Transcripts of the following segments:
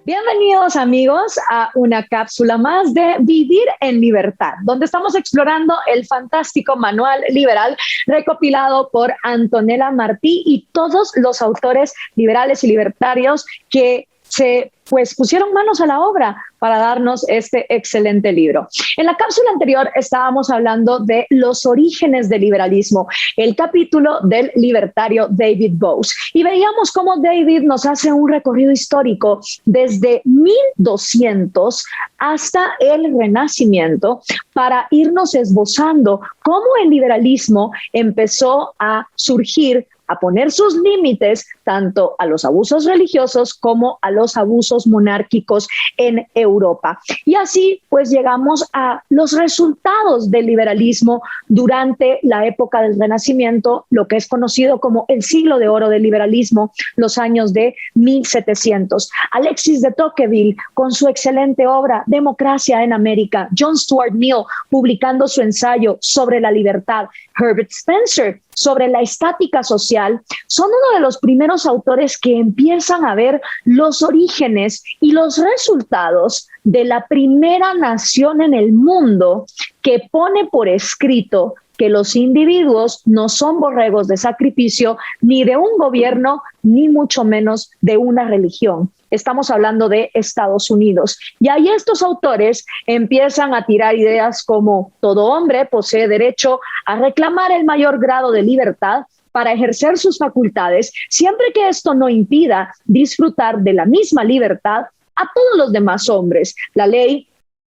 Bienvenidos amigos a una cápsula más de Vivir en Libertad, donde estamos explorando el fantástico manual liberal recopilado por Antonella Martí y todos los autores liberales y libertarios que se pusieron manos a la obra para darnos este excelente libro. En la cápsula anterior estábamos hablando de los orígenes del liberalismo, el capítulo del libertario David Boaz, y veíamos cómo David nos hace un recorrido histórico desde 1200 hasta el Renacimiento para irnos esbozando cómo el liberalismo empezó a surgir, a poner sus límites tanto a los abusos religiosos como a los abusos monárquicos en Europa. Y así pues llegamos a los resultados del liberalismo durante la época del Renacimiento, lo que es conocido como el siglo de oro del liberalismo, los años de 1700. Alexis de Tocqueville con su excelente obra Democracia en América, John Stuart Mill publicando su ensayo sobre la libertad, Herbert Spencer sobre la estática social, son uno de los primeros autores que empiezan a ver los orígenes y los resultados de la primera nación en el mundo que pone por escrito que los individuos no son borregos de sacrificio ni de un gobierno, ni mucho menos de una religión. Estamos hablando de Estados Unidos. Y ahí estos autores empiezan a tirar ideas como todo hombre posee derecho a reclamar el mayor grado de libertad para ejercer sus facultades, siempre que esto no impida disfrutar de la misma libertad a todos los demás hombres. La ley,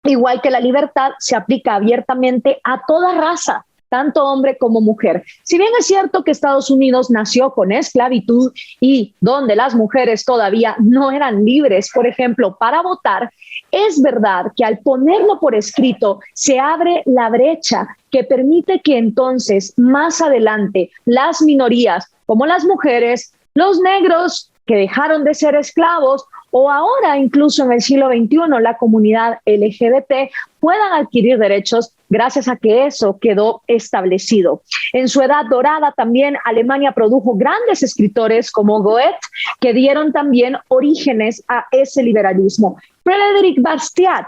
igual que la libertad, se aplica abiertamente a toda raza, tanto hombre como mujer. Si bien es cierto que Estados Unidos nació con esclavitud y donde las mujeres todavía no eran libres, por ejemplo, para votar, es verdad que al ponerlo por escrito se abre la brecha que permite que entonces más adelante las minorías, como las mujeres, los negros que dejaron de ser esclavos, o ahora incluso en el siglo XXI la comunidad LGBT puedan adquirir derechos gracias a que eso quedó establecido. En su edad dorada también Alemania produjo grandes escritores como Goethe, que dieron también orígenes a ese liberalismo. Frédéric Bastiat,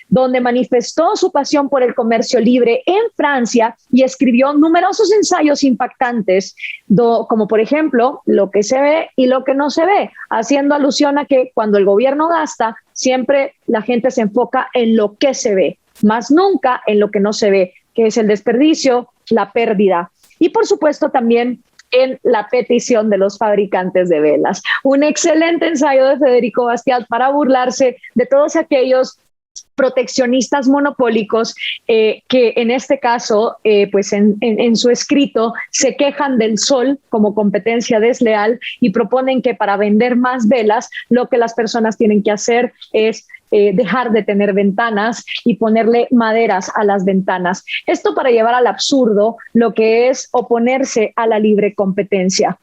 donde manifestó su pasión por el comercio libre en Francia y escribió numerosos ensayos impactantes, como por ejemplo, Lo que se ve y lo que no se ve, haciendo alusión a que cuando el gobierno gasta, siempre la gente se enfoca en lo que se ve, más nunca en lo que no se ve, que es el desperdicio, la pérdida. Y por supuesto también en La petición de los fabricantes de velas. Un excelente ensayo de Federico Bastiat para burlarse de todos aquellos proteccionistas monopólicos que en este caso, pues en su escrito se quejan del sol como competencia desleal y proponen que para vender más velas lo que las personas tienen que hacer es dejar de tener ventanas y ponerle maderas a las ventanas. Esto para llevar al absurdo lo que es oponerse a la libre competencia.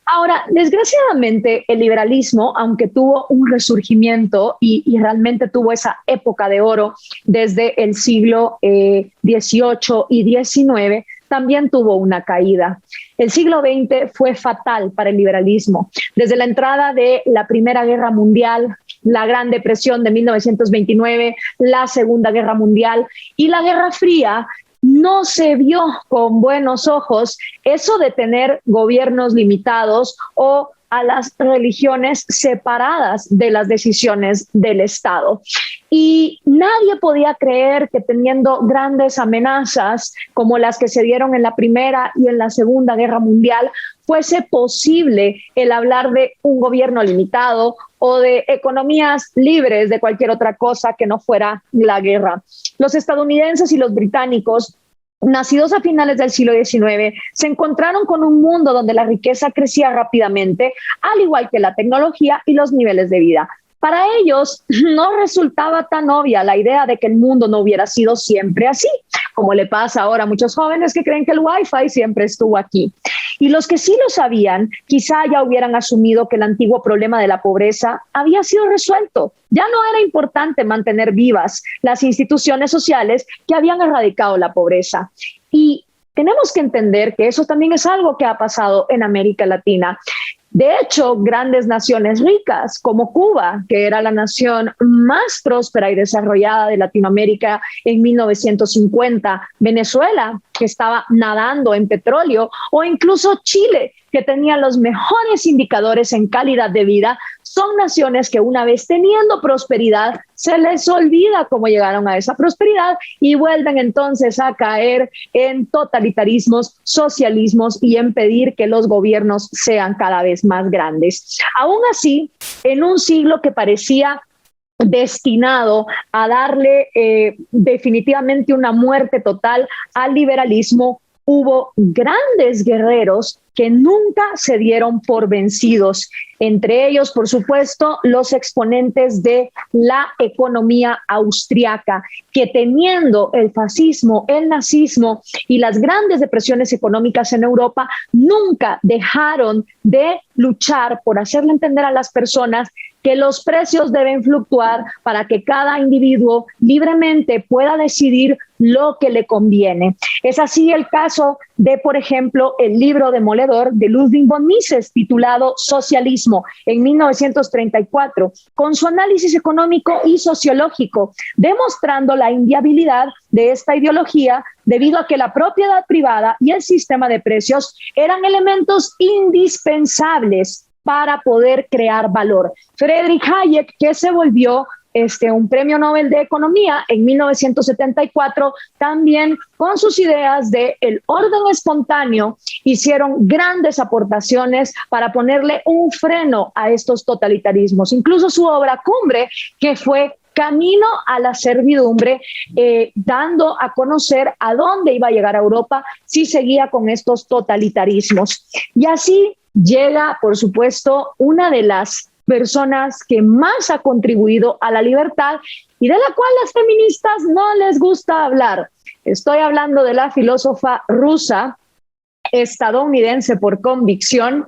Ahora, desgraciadamente, el liberalismo, aunque tuvo un resurgimiento y realmente tuvo esa época de oro desde el siglo XVIII y XIX, también tuvo una caída. El siglo XX fue fatal para el liberalismo. Desde la entrada de la Primera Guerra Mundial, la Gran Depresión de 1929, la Segunda Guerra Mundial y la Guerra Fría, no se vio con buenos ojos eso de tener gobiernos limitados o a las religiones separadas de las decisiones del Estado. Y nadie podía creer que teniendo grandes amenazas como las que se dieron en la Primera y en la Segunda Guerra Mundial, fuese posible el hablar de un gobierno limitado o de economías libres de cualquier otra cosa que no fuera la guerra. Los estadounidenses y los británicos, nacidos a finales del siglo XIX, se encontraron con un mundo donde la riqueza crecía rápidamente, al igual que la tecnología y los niveles de vida. Para ellos no resultaba tan obvia la idea de que el mundo no hubiera sido siempre así, como le pasa ahora a muchos jóvenes que creen que el Wi-Fi siempre estuvo aquí. Y los que sí lo sabían, quizá ya hubieran asumido que el antiguo problema de la pobreza había sido resuelto. Ya no era importante mantener vivas las instituciones sociales que habían erradicado la pobreza. Y tenemos que entender que eso también es algo que ha pasado en América Latina. De hecho, grandes naciones ricas como Cuba, que era la nación más próspera y desarrollada de Latinoamérica en 1950, Venezuela, que estaba nadando en petróleo, o incluso Chile, que tenía los mejores indicadores en calidad de vida, son naciones que una vez teniendo prosperidad, se les olvida cómo llegaron a esa prosperidad y vuelven entonces a caer en totalitarismos, socialismos y en pedir que los gobiernos sean cada vez más grandes. Aún así, en un siglo que parecía destinado a darle definitivamente una muerte total al liberalismo, hubo grandes guerreros que nunca se dieron por vencidos. Entre ellos, por supuesto, los exponentes de la economía austriaca, que teniendo el fascismo, el nazismo y las grandes depresiones económicas en Europa, nunca dejaron de luchar por hacerle entender a las personas que los precios deben fluctuar para que cada individuo libremente pueda decidir lo que le conviene. Es así el caso de, por ejemplo, el libro demoledor de Ludwig von Mises, titulado Socialismo, en 1934, con su análisis económico y sociológico, demostrando la inviabilidad de esta ideología debido a que la propiedad privada y el sistema de precios eran elementos indispensables para poder crear valor. Friedrich Hayek, que se volvió un premio Nobel de Economía en 1974, también con sus ideas de el orden espontáneo, hicieron grandes aportaciones para ponerle un freno a estos totalitarismos. Incluso su obra cumbre, que fue Camino a la servidumbre, dando a conocer a dónde iba a llegar a Europa si seguía con estos totalitarismos. Y así llega, por supuesto, una de las personas que más ha contribuido a la libertad y de la cual las feministas no les gusta hablar. Estoy hablando de la filósofa rusa, estadounidense por convicción,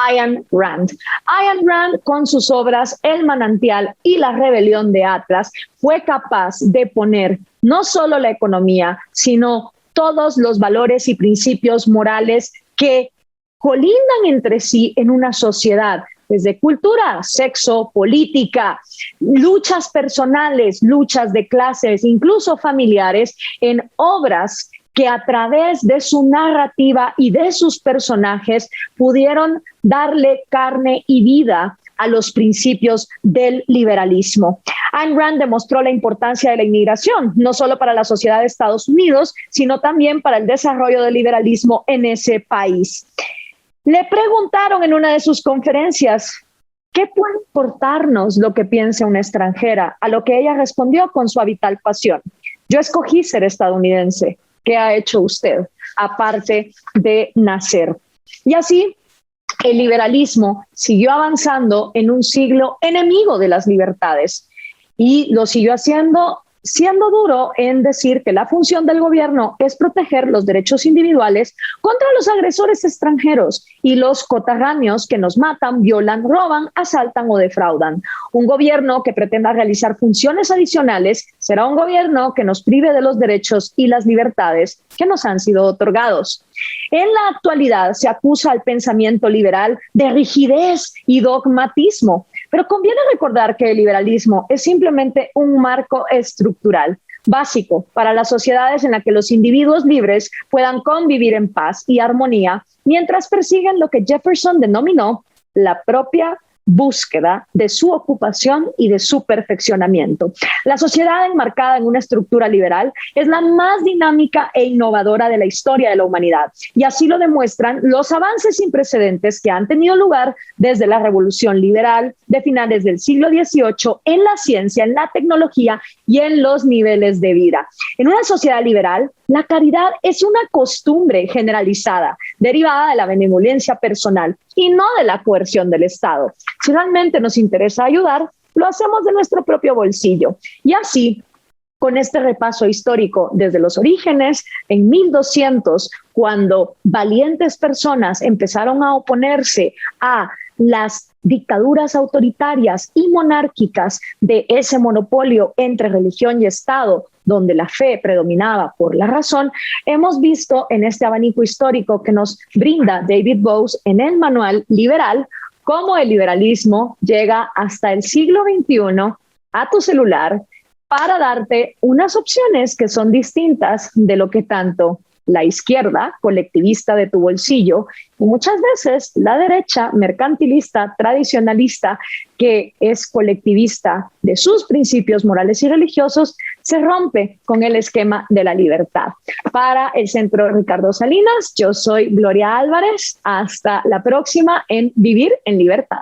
Ayn Rand. Ayn Rand, con sus obras El manantial y La rebelión de Atlas, fue capaz de poner no solo la economía, sino todos los valores y principios morales que colindan entre sí en una sociedad, desde cultura, sexo, política, luchas personales, luchas de clases, incluso familiares, en obras que a través de su narrativa y de sus personajes pudieron darle carne y vida a los principios del liberalismo. Ayn Rand demostró la importancia de la inmigración, no solo para la sociedad de Estados Unidos, sino también para el desarrollo del liberalismo en ese país. Le preguntaron en una de sus conferencias, ¿qué puede importarnos lo que piense una extranjera? A lo que ella respondió con su habitual pasión: yo escogí ser estadounidense. ¿Qué ha hecho usted, aparte de nacer? Y así, el liberalismo siguió avanzando en un siglo enemigo de las libertades y lo siguió haciendo siendo duro en decir que la función del gobierno es proteger los derechos individuales contra los agresores extranjeros y los coterráneos que nos matan, violan, roban, asaltan o defraudan. Un gobierno que pretenda realizar funciones adicionales será un gobierno que nos prive de los derechos y las libertades que nos han sido otorgados. En la actualidad se acusa al pensamiento liberal de rigidez y dogmatismo, pero conviene recordar que el liberalismo es simplemente un marco estructural básico para las sociedades en las que los individuos libres puedan convivir en paz y armonía mientras persiguen lo que Jefferson denominó la propia búsqueda de su ocupación y de su perfeccionamiento. La sociedad enmarcada en una estructura liberal es la más dinámica e innovadora de la historia de la humanidad, y así lo demuestran los avances sin precedentes que han tenido lugar desde la Revolución Liberal de finales del siglo XVIII en la ciencia, en la tecnología y en los niveles de vida. En una sociedad liberal, la caridad es una costumbre generalizada, derivada de la benevolencia personal y no de la coerción del Estado. Si realmente nos interesa ayudar, lo hacemos de nuestro propio bolsillo. Y así, con este repaso histórico desde los orígenes, en 1200, cuando valientes personas empezaron a oponerse a las dictaduras autoritarias y monárquicas de ese monopolio entre religión y Estado, donde la fe predominaba por la razón, hemos visto en este abanico histórico que nos brinda David Boaz en el manual liberal cómo el liberalismo llega hasta el siglo XXI a tu celular para darte unas opciones que son distintas de lo que tanto la izquierda colectivista de tu bolsillo y muchas veces la derecha mercantilista, tradicionalista, que es colectivista de sus principios morales y religiosos, se rompe con el esquema de la libertad. Para el Centro Ricardo Salinas, yo soy Gloria Álvarez. Hasta la próxima en Vivir en Libertad.